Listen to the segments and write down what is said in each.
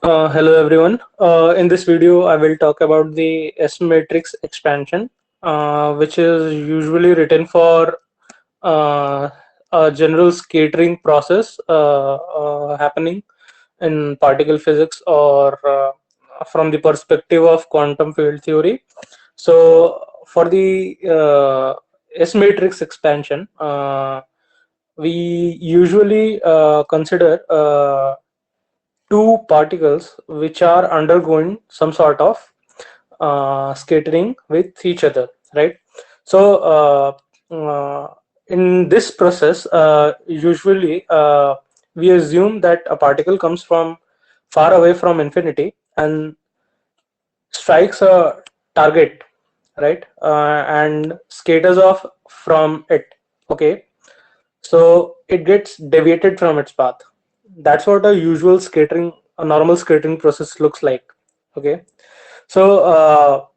Hello everyone. In this video, I will talk about the S matrix expansion, which is usually written for uh, a general scattering process happening in particle physics or from the perspective of quantum field theory. So, for the S matrix expansion, we usually consider two particles which are undergoing some sort of scattering with each other, right? So in this process, usually we assume that a particle comes from far away from infinity and strikes a target, right? And scatters off from it. Okay, so it gets deviated from its path. That's what a normal scattering process looks like. Okay, so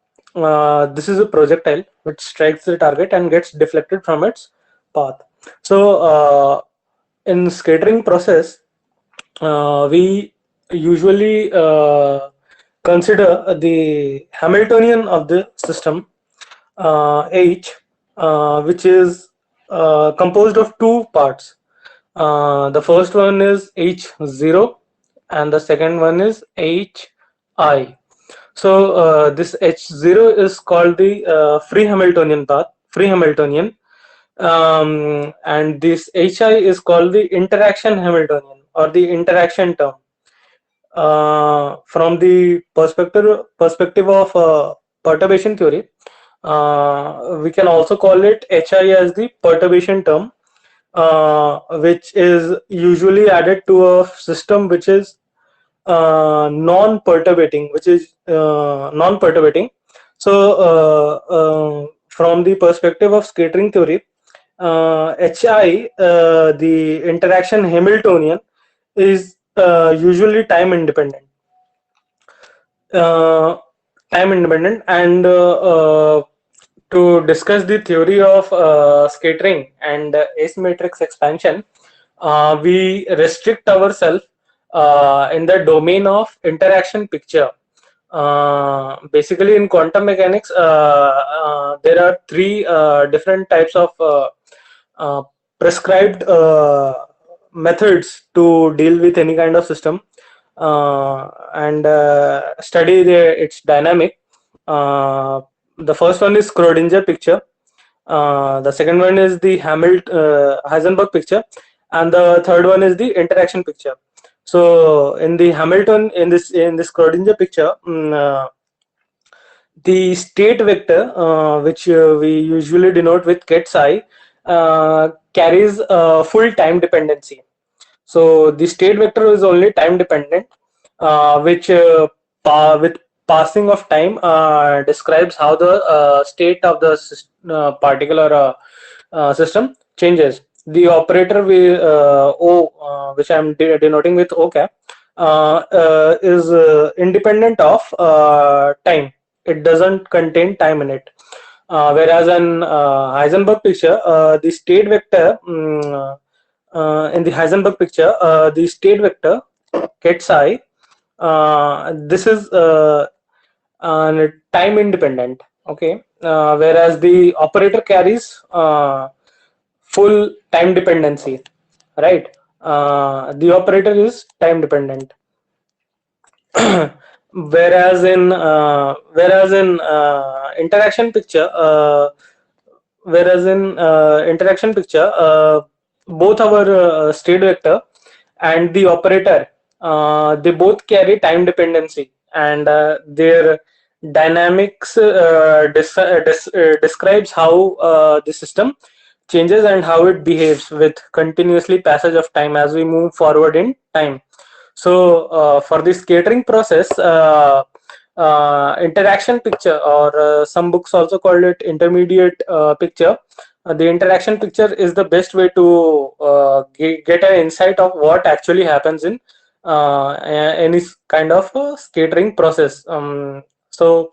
this is a projectile which strikes the target and gets deflected from its path. So in scattering process, we usually consider the Hamiltonian of the system, H, which is composed of two parts. The first one is H0 and the second one is HI. So this H0 is called the free Hamiltonian path, free Hamiltonian, and this HI is called the interaction Hamiltonian or the interaction term. From the perspective of perturbation theory, we can also call it HI as the perturbation term, which is usually added to a system which is non-perturbating, non-perturbating. So, from the perspective of scattering theory, HI, the interaction Hamiltonian, is usually uh, time independent, and to discuss the theory of scattering and S matrix expansion, we restrict ourselves in the domain of interaction picture. Basically, in quantum mechanics, there are three different types of uh, prescribed methods to deal with any kind of system and study its dynamic. The first one is Schrodinger picture. The second one is the Heisenberg picture, and the third one is the interaction picture. So in the Hamilton in this Schrodinger picture, the state vector, which we usually denote with ket psi, carries full time dependency. So the state vector is only time dependent, which with passing of time describes how the state of the particular system changes. The operator O, which I am denoting with O cap, is independent of time. It doesn't contain time in it. Whereas in Heisenberg picture, the state vector in the Heisenberg picture, the state vector ket psi, this is time independent. Okay, whereas the operator carries full time dependency, right? The operator is time dependent. Whereas in interaction picture, both our state vector and the operator, they both carry time dependency, and their dynamics describes how the system changes and how it behaves with continuously passage of time as we move forward in time. So for the scattering process, interaction picture, or some books also call it intermediate picture, the interaction picture is the best way to get an insight of what actually happens in any kind of scattering process. So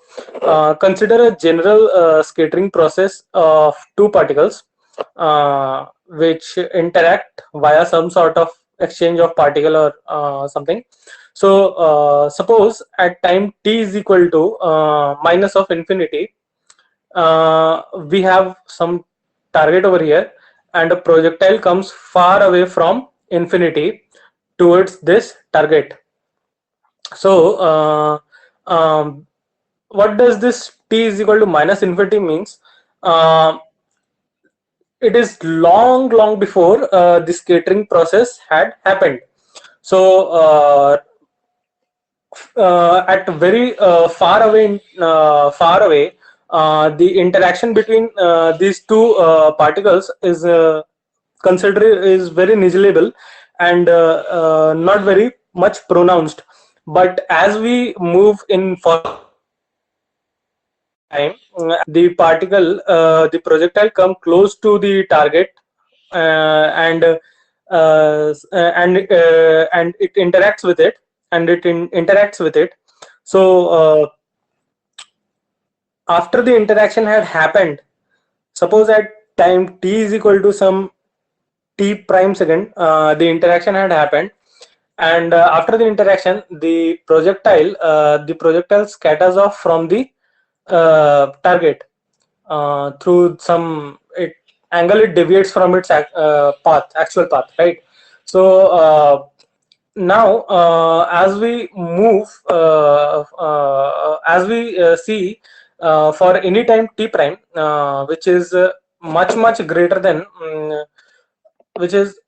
consider a general scattering process of two particles which interact via some sort of exchange of particle or something. So suppose at time t is equal to minus of infinity, we have some target over here, and a projectile comes far away from infinity towards this target. So what does this t is equal to minus infinity means? uh, it is long before the scattering process had happened. So at very far away, the interaction between these two particles is considered is very negligible and not very much pronounced. But as we move in for time, the projectile come close to the target, and it interacts with it, interacts with it. So after the interaction had happened, suppose at time t is equal to some t prime second, the interaction had happened, and after the interaction, the projectile scatters off from the target through some angle. It deviates from its actual path, right? So now as we move, as we see, for any time t prime, which is much greater than, which is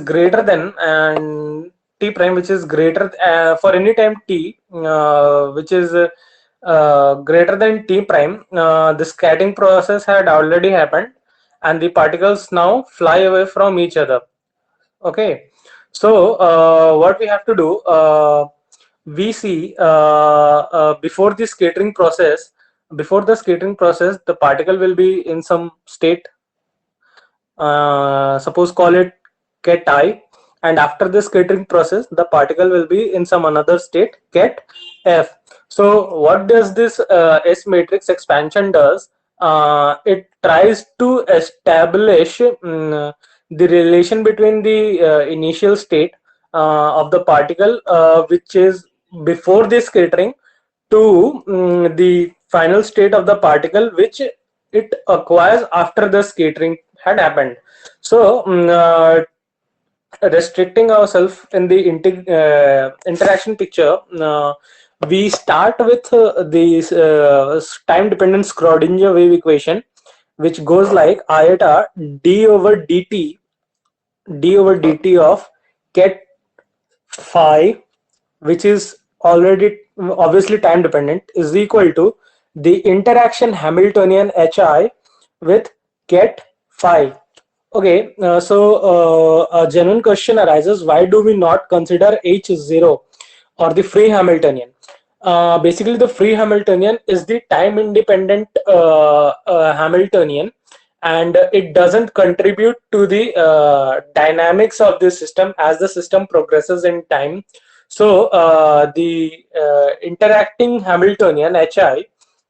greater than, and t prime which is greater for any time t which is greater than t prime, the scattering process had already happened, and the particles now fly away from each other. Okay, so what we have to do, we see, before the scattering process, the particle will be in some state, suppose call it ket I, and after the scattering process, the particle will be in some another state, ket F. So what does this S matrix expansion does? It tries to establish the relation between the initial state of the particle, which is before the scattering, to the final state of the particle which it acquires after the scattering had happened. So restricting ourselves in the interaction picture, we start with the time dependent Schrodinger wave equation, which goes like iota d over dt of ket phi, which is already obviously time dependent, is equal to the interaction Hamiltonian hi with ket phi. Okay, so a genuine question arises: why do we not consider H0 or the free Hamiltonian? Basically, the free Hamiltonian is the time independent Hamiltonian, and it doesn't contribute to the dynamics of the system as the system progresses in time. So the interacting Hamiltonian hi,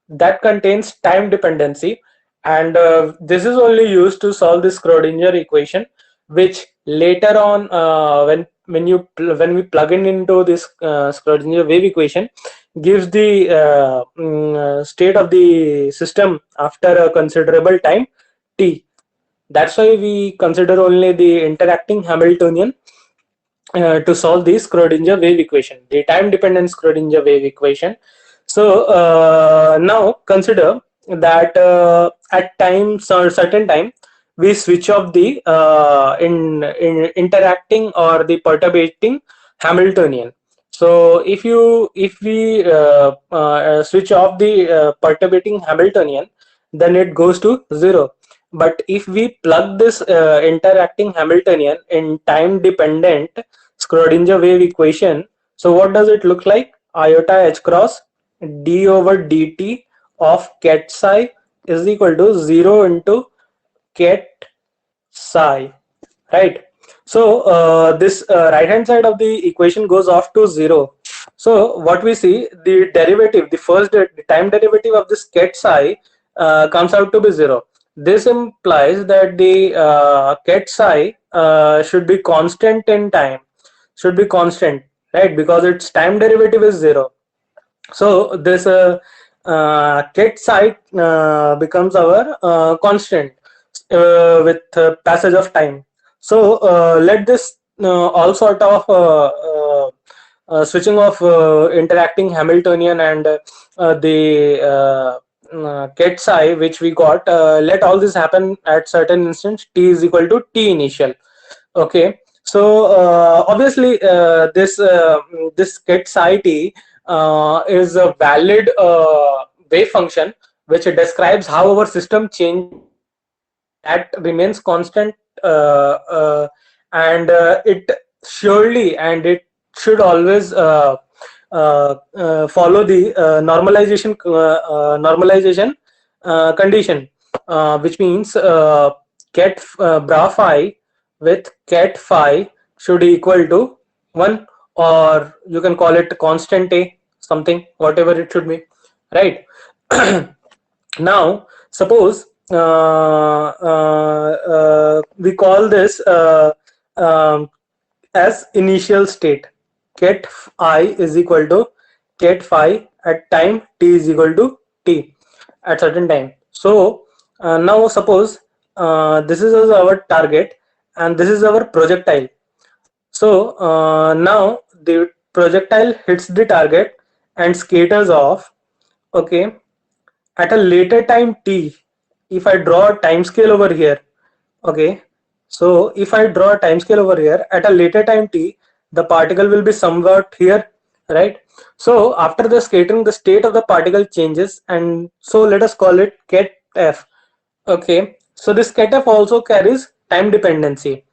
that contains time dependency, and this is only used to solve the Schrodinger equation, which later on, when we plug in into this Schrodinger wave equation, gives the state of the system after a considerable time t. That's why we consider only the interacting Hamiltonian to solve the Schrodinger wave equation, the time dependent Schrodinger wave equation. So now consider that at times or certain time, we switch off the in interacting or the perturbating Hamiltonian. So if we switch off the perturbating Hamiltonian, then it goes to 0. But if we plug this interacting Hamiltonian in time dependent Schrodinger wave equation, so what does it look like? Iota h cross d over dt of ket psi is equal to 0 into ket psi, right? So this right hand side of the equation goes off to 0. So what we see, the derivative, the time derivative of this ket psi comes out to be 0. This implies that the ket psi should be constant in time, should be constant, right? Because its time derivative is 0. So this ket psi becomes our constant with passage of time. So let this all sort of switching of interacting Hamiltonian and the ket psi which we got, let all this happen at certain instance t is equal to t initial. Okay, so obviously this ket psi t is a valid wave function which describes how our system change that remains constant, and it surely and it should always follow the normalization condition, which means ket bra phi with ket phi should equal to 1, or you can call it constant a something, whatever it should be, right? Now suppose we call this as initial state. Ket I is equal to ket phi at time t is equal to t at certain time. So now suppose this is our target and this is our projectile. So now the projectile hits the target and scatters off. Okay, at a later time t, if I draw a time scale over here, okay, so if I draw a time scale over here, at a later time t, the particle will be somewhat here, right? So after the scattering, the state of the particle changes, and so let us call it ket f. Okay, so this ket f also carries time dependency,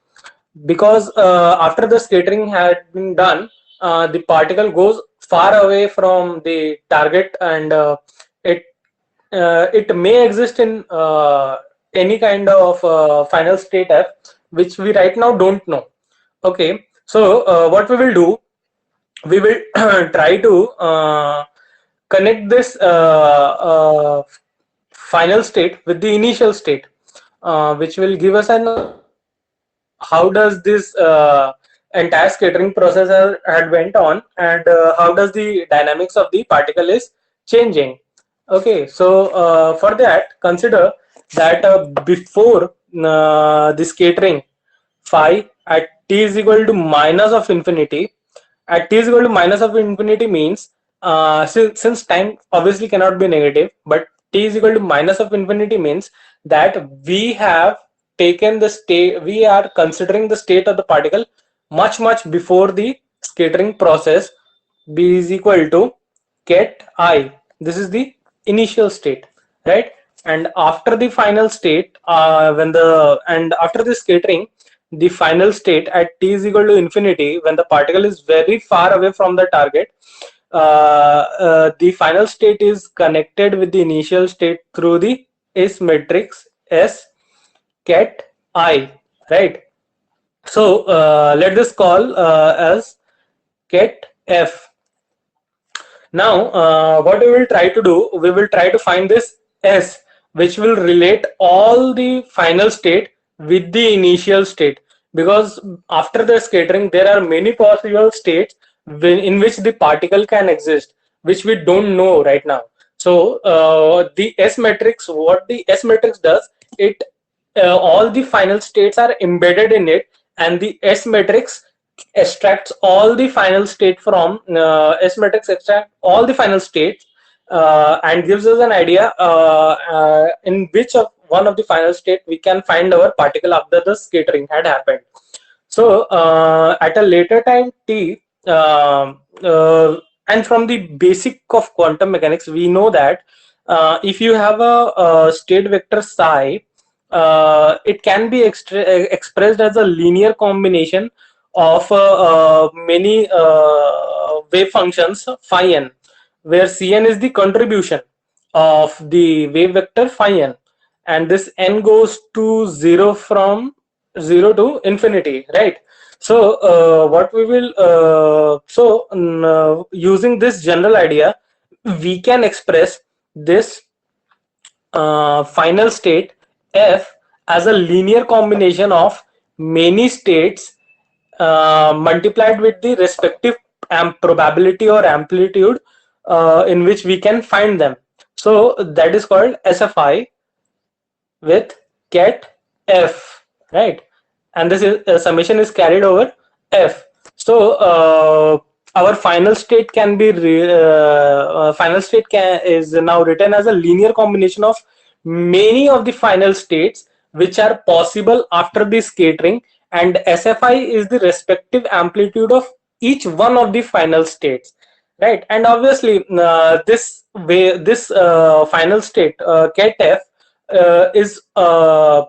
because after the scattering had been done, the particle goes far away from the target, and it it may exist in any kind of final state f, which we right now don't know. Okay, so what we will do, we will try to connect this final state with the initial state, which will give us an how does this entire scattering process had went on, and how does the dynamics of the particle is changing. Okay, so for that, consider that before the scattering, phi at t is equal to minus of infinity, at t is equal to minus of infinity means since time obviously cannot be negative, but t is equal to minus of infinity means that we have taken the state, we are considering the state of the particle much before the scattering process. B is equal to ket I, this is the initial state, right? And after the final state, when the and after the scattering, the final state at t is equal to infinity, when the particle is very far away from the target, the final state is connected with the initial state through the S matrix S ket I, right? So let this call as ket F. Now what we will try to do, we will try to find this S, which will relate all the final state with the initial state, because after the scattering there are many possible states in which the particle can exist, which we don't know right now. So the S matrix, what the S matrix does, it all the final states are embedded in it, and the S matrix extracts all the final state from S matrix extract all the final states, and gives us an idea in which of one of the final state we can find our particle after the scattering had happened. So at a later time t, and from the basic of quantum mechanics, we know that if you have a state vector psi, it can be expressed as a linear combination of many wave functions phi n, where Cn is the contribution of the wave vector phi n, and this n goes to 0 from 0 to infinity, right? So what we will using this general idea, we can express this final state f as a linear combination of many states multiplied with the respective probability or amplitude in which we can find them. So that is called SFI with ket f, right? And this is summation is carried over f. So our final state can be is now written as a linear combination of many of the final states which are possible after the scattering, and SFI is the respective amplitude of each one of the final states, right? And obviously this final state ket f is a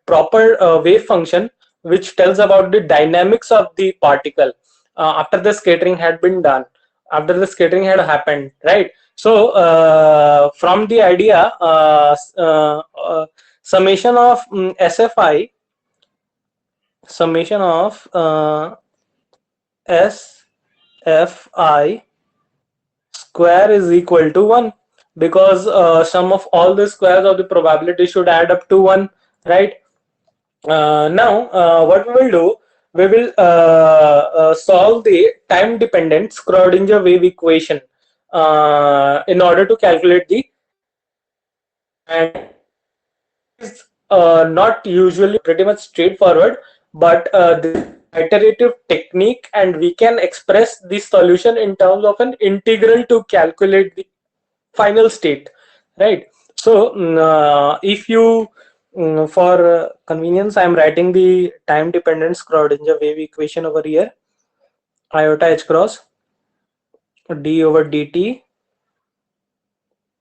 proper wave function which tells about the dynamics of the particle after the scattering had been done, after the scattering had happened, right? So from the idea summation of SFI, summation of SFI square is equal to 1, because sum of all the squares of the probability should add up to 1, right? Now what we will do, we will solve the time dependent Schrodinger wave equation in order to calculate the, and is not usually pretty much straightforward, but this iterative technique, and we can express the solution in terms of an integral to calculate the final state, right? So if you for convenience, I am writing the time dependent Schrodinger wave equation over here. Iota h cross d over dt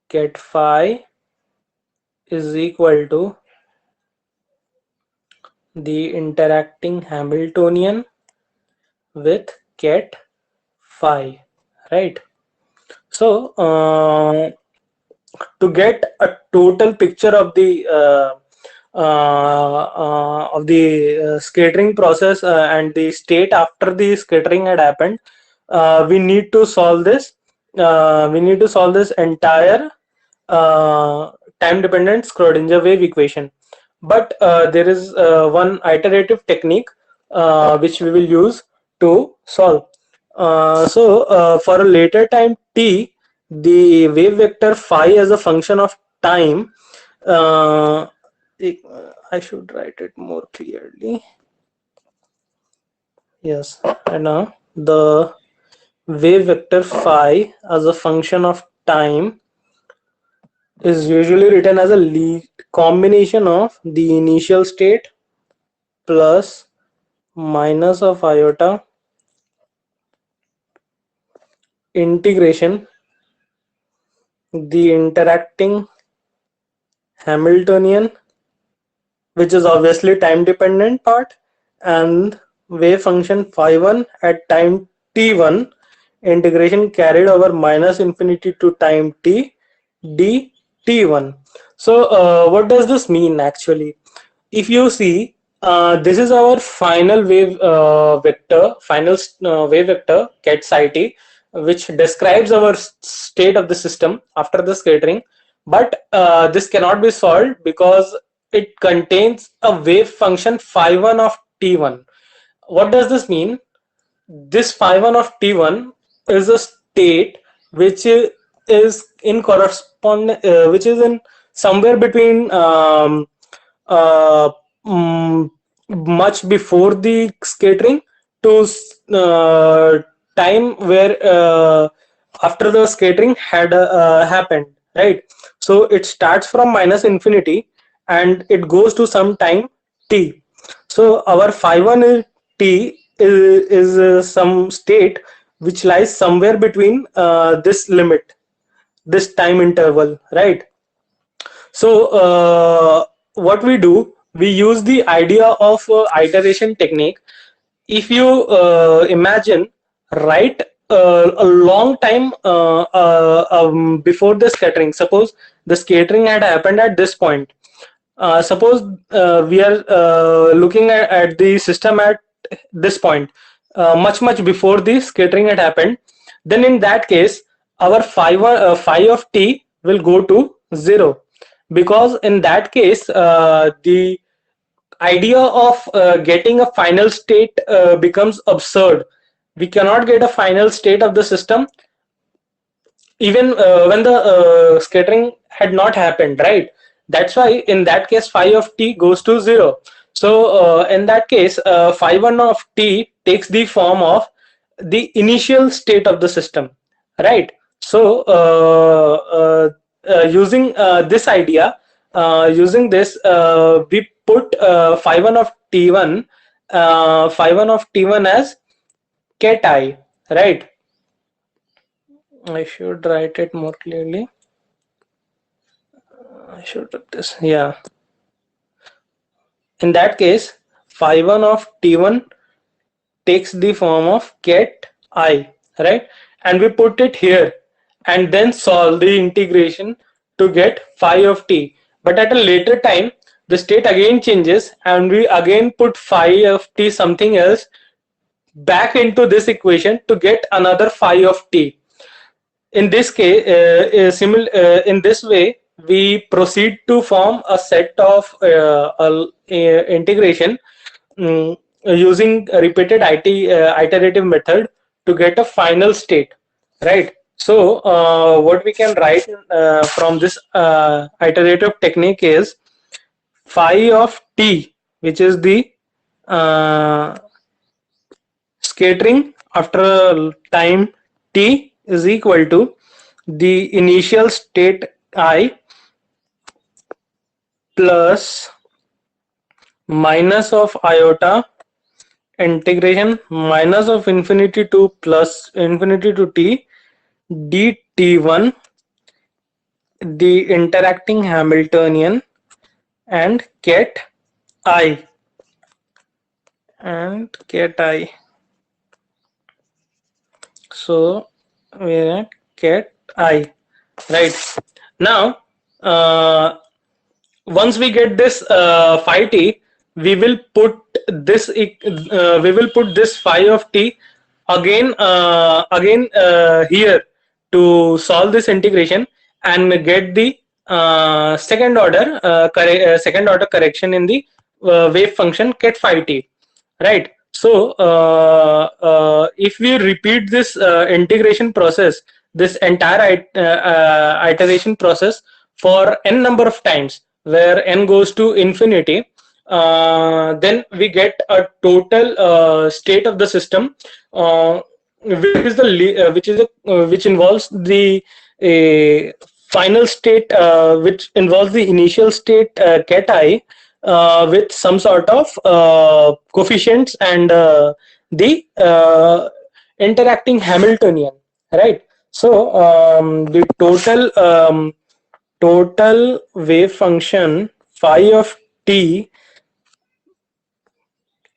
ket phi is equal to the interacting Hamiltonian with ket phi, right? So to get a total picture of the scattering process and the state after the scattering had happened, we need to solve this. We need to solve this entire time-dependent Schrodinger wave equation. But there is one iterative technique which we will use to solve. So for a later time t, the wave vector phi as a function of time, I should write it more clearly. Yes, and now the wave vector phi as a function of time is usually written as a combination of the initial state plus minus of iota integration the interacting Hamiltonian, which is obviously time dependent part, and wave function phi1 at time t1, integration carried over minus infinity to time t d t1. So what does this mean actually? If you see, this is our final wave vector, final wave vector ket psi t, which describes our state of the system after the scattering. But this cannot be solved because it contains a wave function phi1 of t1. What does this mean? This phi1 of t1 is a state which is in which is in somewhere between uh, mm, much before the scattering to time where after the scattering had happened, right? So it starts from minus infinity and it goes to some time t. So our phi1 is t is some state which lies somewhere between this limit, this time interval, right? So what we do, we use the idea of iteration technique. If you imagine, right, a long time before the scattering, suppose the scattering had happened at this point. Suppose we are looking at the system at this point, much before the scattering had happened. Then in that case, our phi of t will go to 0, because in that case the idea of getting a final state becomes absurd, we cannot get a final state of the system even when the scattering had not happened, right? That's why in that case phi of t goes to 0. So in that case phi 1 of t takes the form of the initial state of the system, right? So using this idea, using this we put phi 1 of t1 phi 1 of t1 as ket I, right? I should write it more clearly. I should do this. Yeah. In that case, phi 1 of t1 takes the form of ket I, right? And we put it here and then solve the integration to get phi of t. But at a later time, the state again changes and we again put phi of t something else back into this equation to get another phi of t. In this case, in this way, we proceed to form a set of integration using a repeated iterative method to get a final state, right? So what we can write from this iterative technique is phi of t, which is the uh, scattering after time t is equal to the initial state I plus minus of iota integration minus of infinity to plus infinity to t dt1, the interacting Hamiltonian, and ket I So we're at ket I, right? Now once we get this phi t, we will put this phi of t again here to solve this integration and get the second order correction in the wave function ket phi t, right? So if we repeat this integration process, this entire iteration process for n number of times, where n goes to infinity, then we get a total state of the system, which involves the final state, which involves the initial state ket I, with some sort of coefficients and the interacting Hamiltonian, right? So the total wave function phi of t,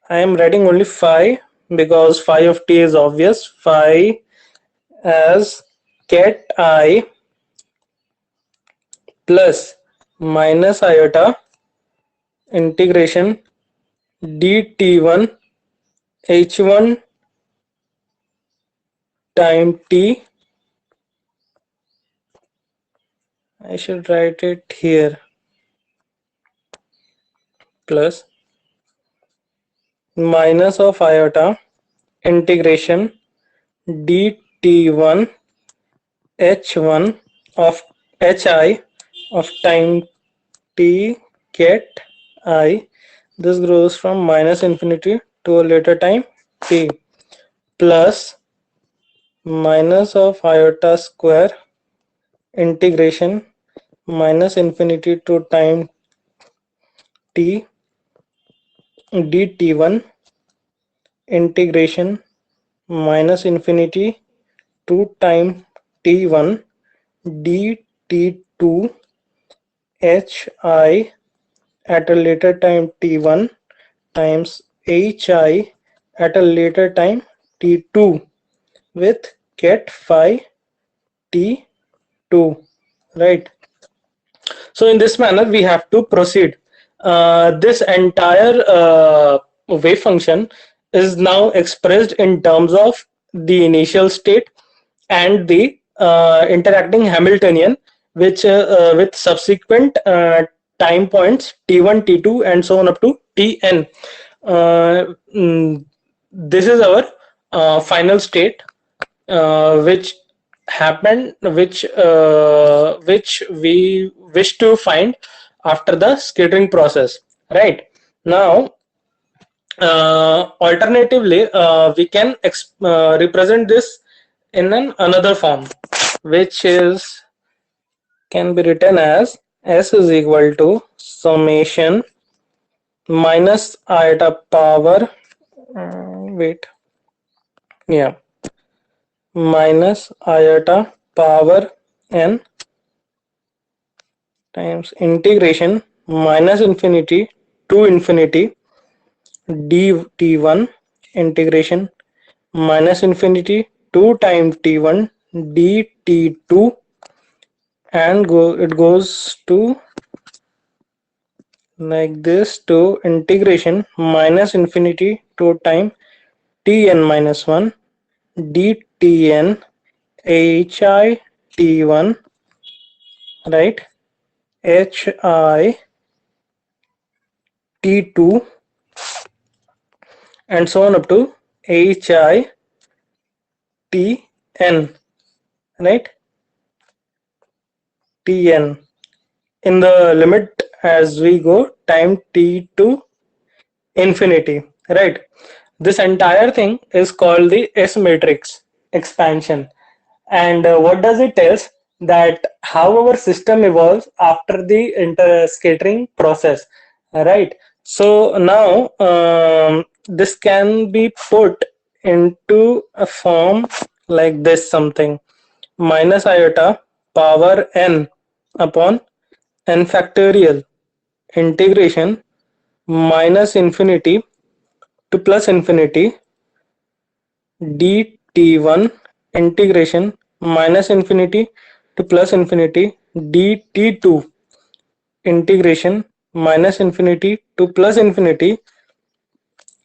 I am writing only phi because phi of t is obvious, phi as ket I plus minus iota integration dt1 h1 time t. I should write it here, plus minus of iota integration dt1 h1 of hi of time t ket I. This grows from minus infinity to a later time t, plus minus of iota square integration minus infinity to time t dt1 integration minus infinity to time t1 dt2 hi at a later time t1 times hi at a later time t2 with ket phi t2, right? So in this manner we have to proceed. This entire wave function is now expressed in terms of the initial state and the interacting Hamiltonian, which with subsequent time points t1, t2, and so on up to tn. This is our final state which happened, which we wish to find after the scattering process. Right now, alternatively, we can represent this in another form, which is can be written as S is equal to summation minus iota power wait yeah minus iota power n times integration minus infinity to infinity dt1 integration minus infinity 2 times t1 dt2, and it goes to like this to integration minus infinity to time tn minus 1 dtn hi t1, right, hi t2, and so on up to hi tn, right, tn in the limit as we go time t to infinity, right. This entire thing is called the S matrix expansion. And what does it tells? That how our system evolves after the scattering process, right. So now this can be put into a form like this something: minus iota power n upon n factorial integration minus infinity to plus infinity dt1 integration minus infinity to plus infinity dt2 integration minus infinity to plus infinity,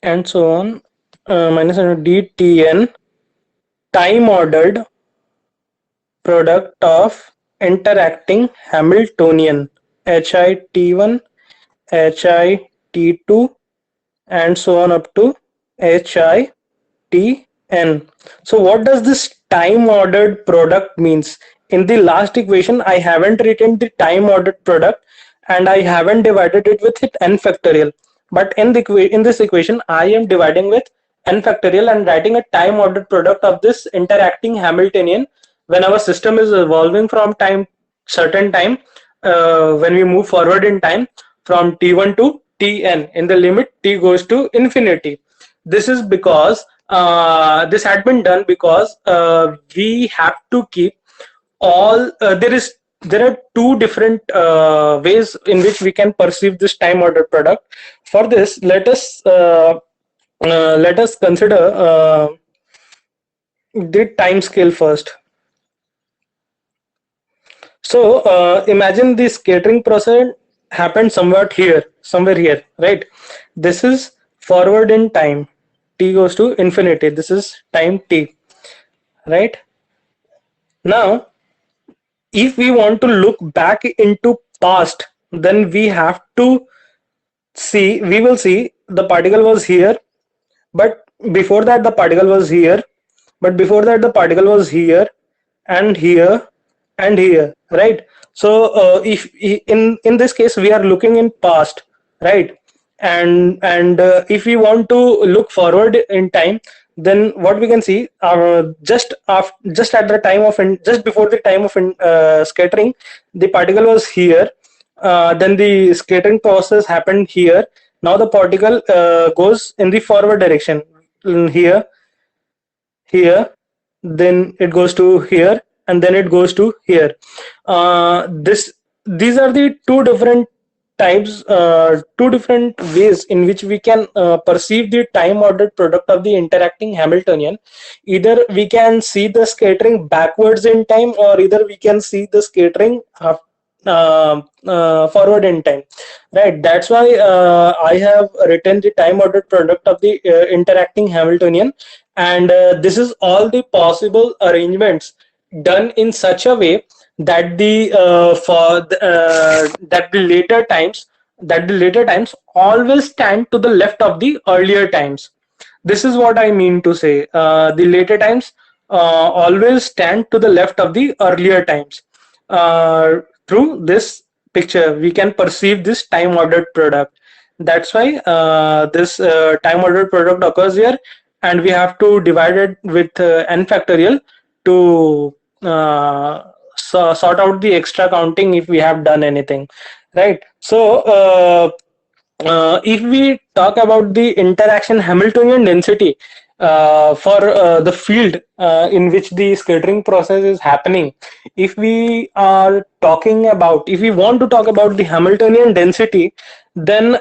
and so on, minus dtn time ordered product of interacting Hamiltonian HIT1, HIT2, and so on up to HITN. So what does this time ordered product means? In the last equation, I haven't written the time ordered product and I haven't divided it with n factorial. But in this equation, I am dividing with n factorial and writing a time ordered product of this interacting Hamiltonian when our system is evolving from certain time, when we move forward in time from t1 to tn in the limit t goes to infinity. This is because this had been done because we have to keep all there are two different ways in which we can perceive this time ordered product. For this, let us consider the time scale first. So imagine the scattering process happened somewhere here, right? This is forward in time. T goes to infinity. This is time t, right? Now, if we want to look back into past, then we have to we will see the particle was here, but before that the particle was here, but before that the particle was here and here and here, right. So if in this case we are looking in past, right, and if we want to look forward in time, then what we can see, just at the time of just before the time of scattering, the particle was here, then the scattering process happened here. Now the particle goes in the forward direction, here, here, then it goes to here, and then it goes to here. These are the two different types, two different ways in which we can perceive the time ordered product of the interacting Hamiltonian. Either we can see the scattering backwards in time, or either we can see the scattering forward in time, right. That's why I have written the time ordered product of the interacting Hamiltonian, and this is all the possible arrangements done in such a way that that the later times always stand to the left of the earlier times. this is what I mean to say. The later times always stand to the left of the earlier times. Through this picture, we can perceive this time ordered product. That's why this time ordered product occurs here, and we have to divide it with n factorial to sort out the extra counting if we have done anything, right? So if we talk about the interaction Hamiltonian density for the field in which the scattering process is happening, if we are talking about, if we want to talk about the Hamiltonian density, then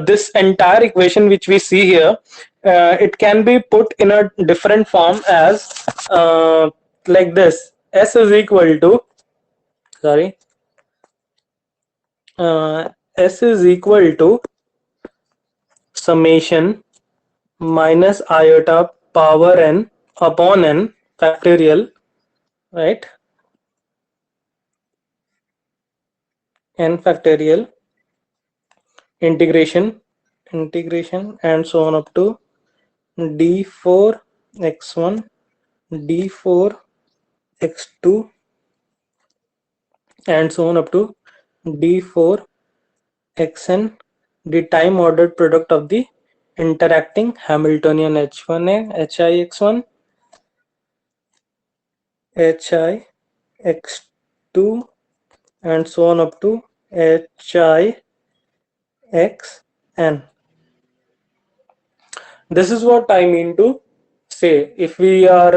this entire equation which we see here, it can be put in a different form as like this: S is equal to, sorry, S is equal to summation minus iota power n upon n factorial, right? N factorial integration and so on up to d4 x1 d4 x2 and so on up to d4 xn, the time ordered product of the interacting Hamiltonian h1 hi x1 hi x2 and so on up to hi xn. This is what I mean to say. If we are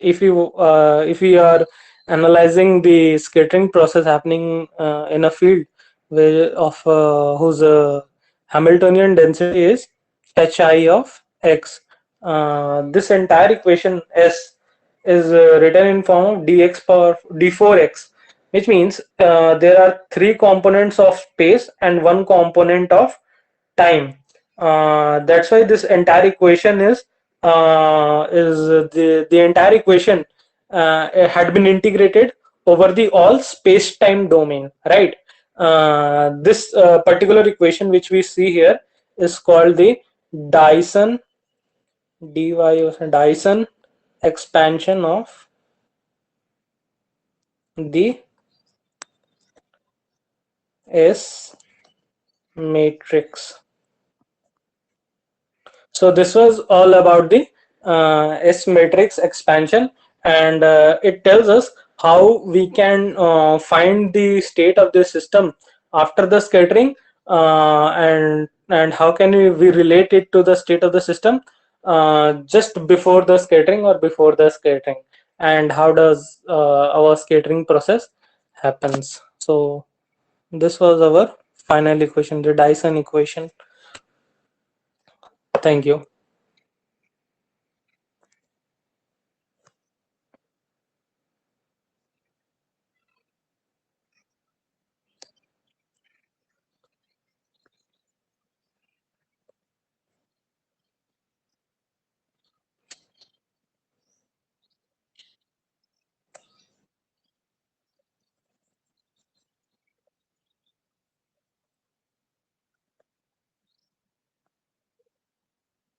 if we are analyzing the scattering process happening in a field where of whose Hamiltonian density is hi of x, this entire equation S is written in form of dx power d4x, which means there are three components of space and one component of time. That's why this entire equation is the entire equation had been integrated over the all space-time domain, right? This particular equation which we see here is called the Dyson Dyson expansion of the S matrix. So this was all about the S matrix expansion, and it tells us how we can find the state of the system after the scattering, and how can we relate it to the state of the system just before the scattering or before the scattering, and how does our scattering process happens. So this was our final equation, the Dyson equation. Thank you.